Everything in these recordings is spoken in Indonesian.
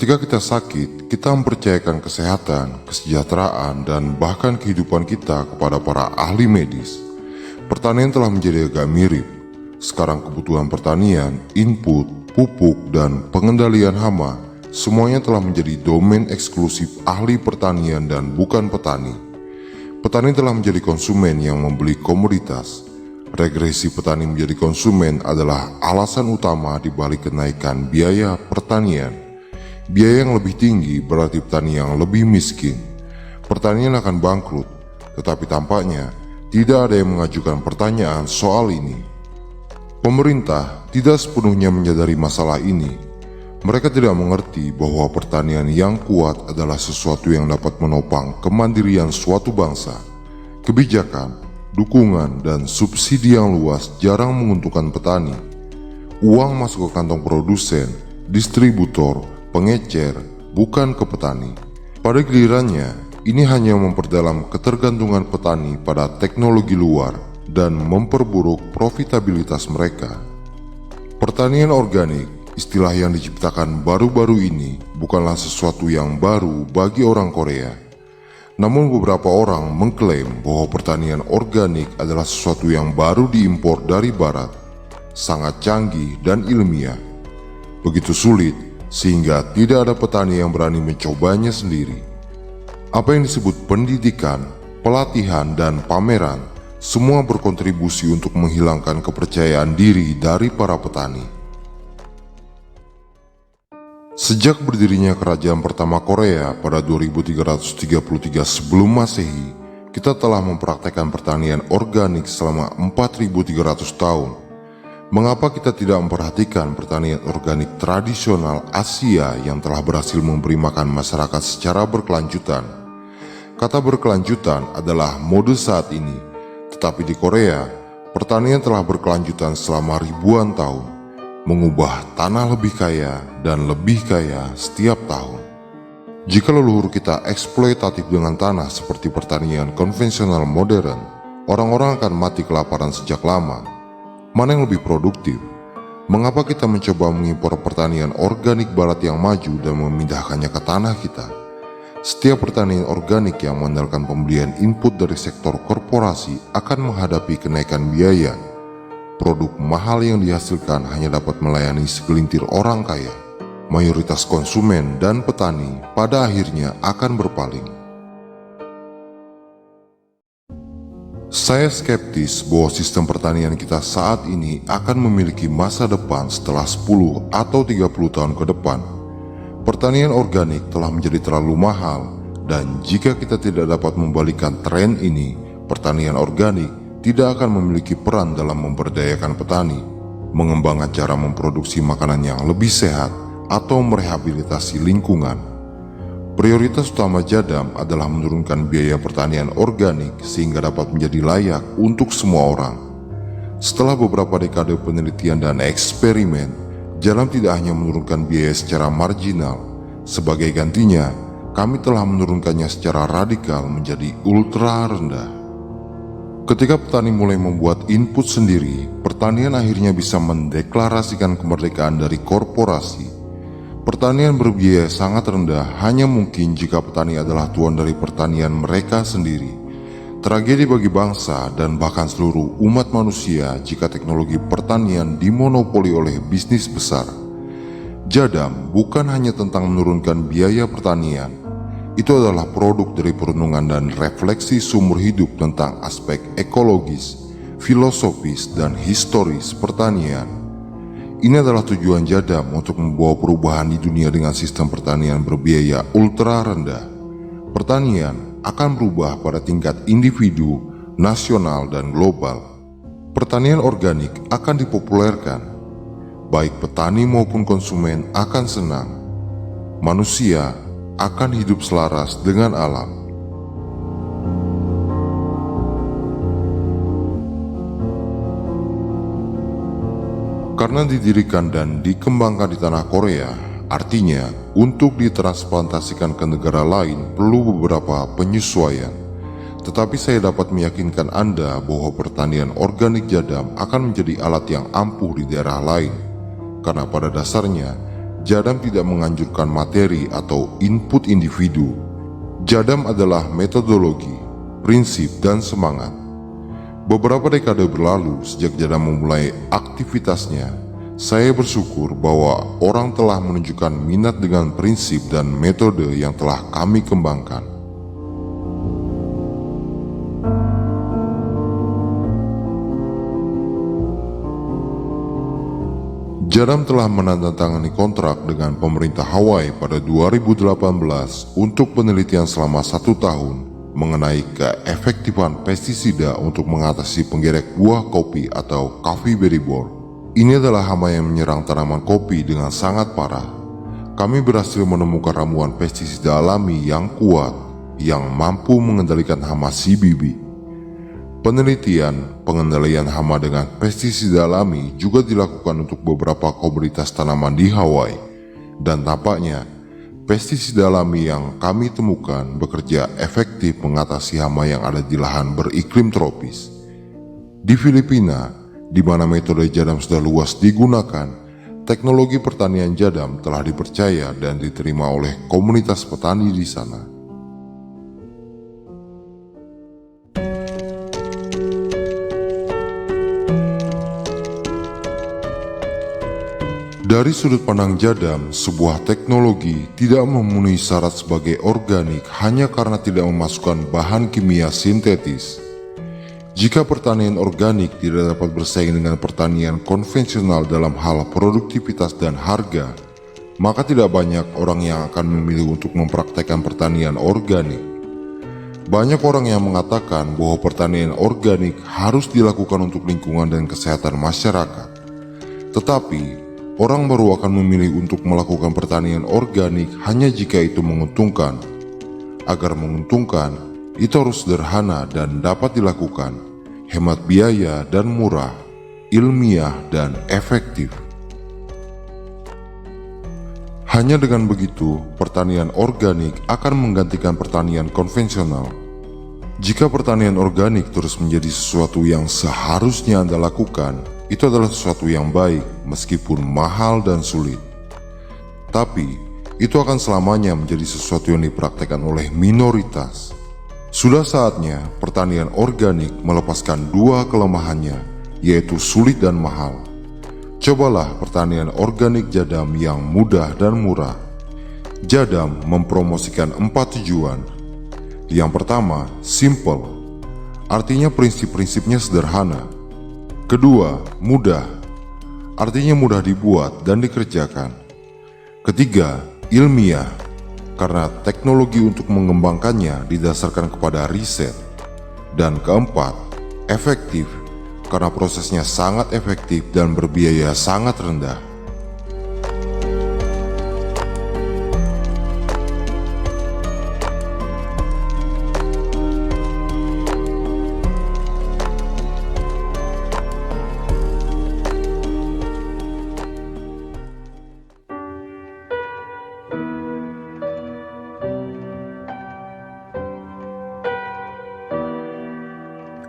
Ketika kita sakit, kita mempercayakan kesehatan, kesejahteraan, dan bahkan kehidupan kita kepada para ahli medis. Pertanian telah menjadi agak mirip. Sekarang kebutuhan pertanian, input, pupuk, dan pengendalian hama, semuanya telah menjadi domain eksklusif ahli pertanian dan bukan petani. Petani telah menjadi konsumen yang membeli komoditas. Regresi petani menjadi konsumen adalah alasan utama di balik kenaikan biaya pertanian. Biaya yang lebih tinggi berarti petani yang lebih miskin. Pertanian akan bangkrut, tetapi tampaknya tidak ada yang mengajukan pertanyaan soal ini. Pemerintah tidak sepenuhnya menyadari masalah ini. Mereka tidak mengerti bahwa pertanian yang kuat adalah sesuatu yang dapat menopang kemandirian suatu bangsa. Kebijakan, dukungan, dan subsidi yang luas jarang menguntungkan petani. Uang masuk ke kantong produsen, distributor, pengecer, bukan ke petani. Pada gilirannya, ini hanya memperdalam ketergantungan petani pada teknologi luar dan memperburuk profitabilitas mereka. Pertanian organik, istilah yang diciptakan baru-baru ini, bukanlah sesuatu yang baru bagi orang Korea. Namun beberapa orang mengklaim bahwa pertanian organik adalah sesuatu yang baru diimpor dari barat, sangat canggih dan ilmiah. Begitu sulit sehingga tidak ada petani yang berani mencobanya sendiri. Apa yang disebut pendidikan, pelatihan, dan pameran semua berkontribusi untuk menghilangkan kepercayaan diri dari para petani. Sejak berdirinya kerajaan pertama Korea pada 2333 sebelum Masehi, kita telah mempraktekkan pertanian organik selama 4300 tahun. Mengapa kita tidak memperhatikan pertanian organik tradisional Asia yang telah berhasil memberi makan masyarakat secara berkelanjutan? Kata berkelanjutan adalah mode saat ini, tetapi di Korea, pertanian telah berkelanjutan selama ribuan tahun, mengubah tanah lebih kaya dan lebih kaya setiap tahun. Jika leluhur kita eksploitatif dengan tanah seperti pertanian konvensional modern, orang-orang akan mati kelaparan sejak lama. Mana yang lebih produktif? Mengapa kita mencoba mengimpor pertanian organik barat yang maju dan memindahkannya ke tanah kita? Setiap pertanian organik yang mengandalkan pembelian input dari sektor korporasi akan menghadapi kenaikan biaya. Produk mahal yang dihasilkan hanya dapat melayani segelintir orang kaya. Mayoritas konsumen dan petani pada akhirnya akan berpaling. Saya skeptis bahwa sistem pertanian kita saat ini akan memiliki masa depan setelah 10 atau 30 tahun ke depan. Pertanian organik telah menjadi terlalu mahal, dan jika kita tidak dapat membalikan tren ini, pertanian organik tidak akan memiliki peran dalam memberdayakan petani, mengembangkan cara memproduksi makanan yang lebih sehat, atau merehabilitasi lingkungan. Prioritas utama Jadam adalah menurunkan biaya pertanian organik sehingga dapat menjadi layak untuk semua orang. Setelah beberapa dekade penelitian dan eksperimen, Jadam tidak hanya menurunkan biaya secara marginal. Sebagai gantinya, kami telah menurunkannya secara radikal menjadi ultra rendah. Ketika petani mulai membuat input sendiri, pertanian akhirnya bisa mendeklarasikan kemerdekaan dari korporasi. Pertanian berbiaya sangat rendah hanya mungkin jika petani adalah tuan dari pertanian mereka sendiri. Tragedi bagi bangsa dan bahkan seluruh umat manusia jika teknologi pertanian dimonopoli oleh bisnis besar. Jadam bukan hanya tentang menurunkan biaya pertanian. Itu adalah produk dari perenungan dan refleksi seumur hidup tentang aspek ekologis, filosofis, dan historis pertanian. Ini adalah tujuan Jadam untuk membawa perubahan di dunia dengan sistem pertanian berbiaya ultra rendah. Pertanian akan berubah pada tingkat individu, nasional, dan global. Pertanian organik akan dipopulerkan. Baik petani maupun konsumen akan senang. Manusia akan hidup selaras dengan alam. Karena didirikan dan dikembangkan di tanah Korea, artinya untuk ditransplantasikan ke negara lain perlu beberapa penyesuaian. Tetapi saya dapat meyakinkan Anda bahwa pertanian organik Jadam akan menjadi alat yang ampuh di daerah lain. Karena pada dasarnya, Jadam tidak menganjurkan materi atau input individu. Jadam adalah metodologi, prinsip, dan semangat. Beberapa dekade berlalu sejak Jadam memulai aktivitasnya, saya bersyukur bahwa orang telah menunjukkan minat dengan prinsip dan metode yang telah kami kembangkan. Jadam telah menandatangani kontrak dengan pemerintah Hawaii pada 2018 untuk penelitian selama 1 tahun mengenai keefektifan pestisida untuk mengatasi penggerek buah kopi atau coffee berry borer. Ini adalah hama yang menyerang tanaman kopi dengan sangat parah. Kami berhasil menemukan ramuan pestisida alami yang kuat yang mampu mengendalikan hama CBB. Pengendalian hama dengan pestisida alami juga dilakukan untuk beberapa komoditas tanaman di Hawaii, dan tampaknya pestisida alami yang kami temukan bekerja efektif mengatasi hama yang ada di lahan beriklim tropis. Di Filipina, di mana metode Jadam sudah luas digunakan, teknologi pertanian Jadam telah dipercaya dan diterima oleh komunitas petani di sana. Dari sudut pandang Jadam, sebuah teknologi tidak memenuhi syarat sebagai organik hanya karena tidak memasukkan bahan kimia sintetis. Jika pertanian organik tidak dapat bersaing dengan pertanian konvensional dalam hal produktivitas dan harga, maka tidak banyak orang yang akan memilih untuk mempraktekkan pertanian organik. Banyak orang yang mengatakan bahwa pertanian organik harus dilakukan untuk lingkungan dan kesehatan masyarakat. Tetapi, orang baru akan memilih untuk melakukan pertanian organik hanya jika itu menguntungkan. Agar menguntungkan, itu harus sederhana dan dapat dilakukan, hemat biaya dan murah, ilmiah dan efektif. Hanya dengan begitu, pertanian organik akan menggantikan pertanian konvensional. Jika pertanian organik terus menjadi sesuatu yang seharusnya Anda lakukan, itu adalah sesuatu yang baik meskipun mahal dan sulit. Tapi, itu akan selamanya menjadi sesuatu yang dipraktekkan oleh minoritas. Sudah saatnya pertanian organik melepaskan dua kelemahannya, yaitu sulit dan mahal. Cobalah pertanian organik Jadam yang mudah dan murah. Jadam mempromosikan 4 tujuan. Yang pertama, simple. Artinya prinsip-prinsipnya sederhana. Kedua, mudah. Artinya mudah dibuat dan dikerjakan. Ketiga, ilmiah. Karena teknologi untuk mengembangkannya didasarkan kepada riset. Dan keempat, efektif. Karena prosesnya sangat efektif dan berbiaya sangat rendah.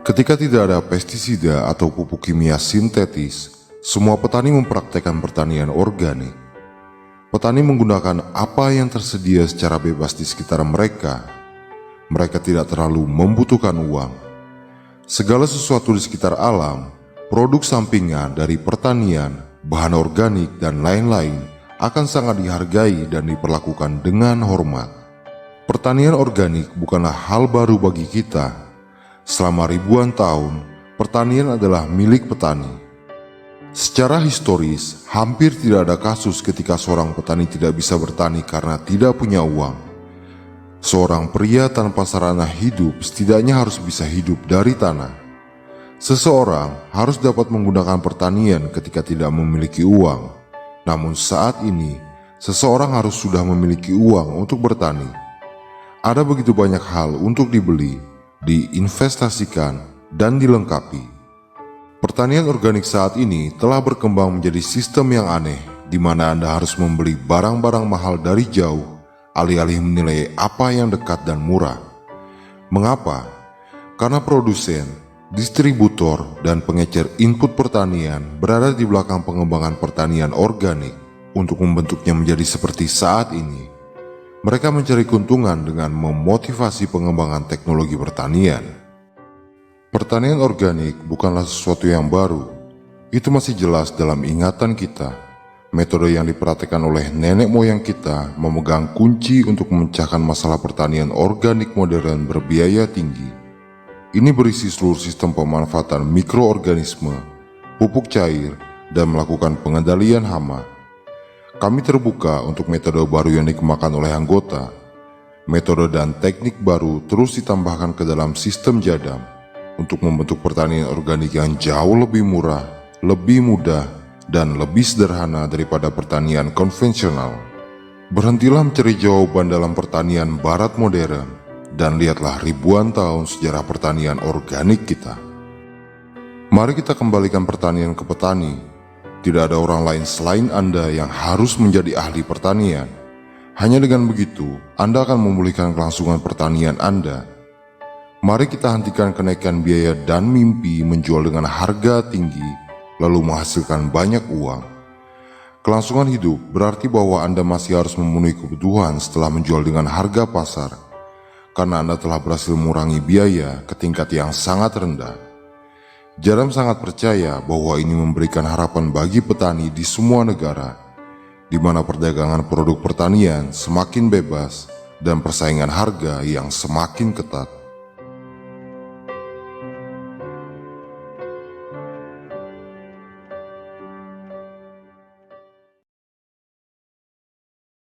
Ketika tidak ada pestisida atau pupuk kimia sintetis, semua petani mempraktekkan pertanian organik. Petani menggunakan apa yang tersedia secara bebas di sekitar mereka. Mereka tidak terlalu membutuhkan uang. Segala sesuatu di sekitar alam, produk sampingan dari pertanian, bahan organik, dan lain-lain akan sangat dihargai dan diperlakukan dengan hormat. Pertanian organik bukanlah hal baru bagi kita. Selama ribuan tahun, pertanian adalah milik petani. Secara historis, hampir tidak ada kasus ketika seorang petani tidak bisa bertani karena tidak punya uang. Seorang pria tanpa sarana hidup setidaknya harus bisa hidup dari tanah. Seseorang harus dapat menggunakan pertanian ketika tidak memiliki uang. Namun saat ini, seseorang harus sudah memiliki uang untuk bertani. Ada begitu banyak hal untuk dibeli, diinvestasikan, dan dilengkapi. Pertanian organik saat ini telah berkembang menjadi sistem yang aneh, di mana Anda harus membeli barang-barang mahal dari jauh, alih-alih menilai apa yang dekat dan murah. Mengapa? Karena produsen, distributor, dan pengecer input pertanian berada di belakang pengembangan pertanian organik. untuk membentuknya menjadi seperti saat ini. Mereka mencari keuntungan dengan memotivasi pengembangan teknologi pertanian. Pertanian organik bukanlah sesuatu yang baru. Itu masih jelas dalam ingatan kita. Metode yang diperhatikan oleh nenek moyang kita memegang kunci untuk memecahkan masalah pertanian organik modern berbiaya tinggi. Ini berisi seluruh sistem pemanfaatan mikroorganisme, pupuk cair, dan melakukan pengendalian hama. Kami terbuka untuk metode baru yang dikembangkan oleh anggota. Metode dan teknik baru terus ditambahkan ke dalam sistem Jadam untuk membentuk pertanian organik yang jauh lebih murah, lebih mudah, dan lebih sederhana daripada pertanian konvensional. Berhentilah mencari jawaban dalam pertanian barat modern dan lihatlah ribuan tahun sejarah pertanian organik kita. Mari kita kembalikan pertanian ke petani. Tidak ada orang lain selain Anda yang harus menjadi ahli pertanian. Hanya dengan begitu, Anda akan memulihkan kelangsungan pertanian Anda. Mari kita hentikan kenaikan biaya dan mimpi menjual dengan harga tinggi lalu menghasilkan banyak uang. Kelangsungan hidup berarti bahwa Anda masih harus memenuhi kebutuhan setelah menjual dengan harga pasar, karena Anda telah berhasil mengurangi biaya ke tingkat yang sangat rendah. Jadam sangat percaya bahwa ini memberikan harapan bagi petani di semua negara, di mana perdagangan produk pertanian semakin bebas dan persaingan harga yang semakin ketat.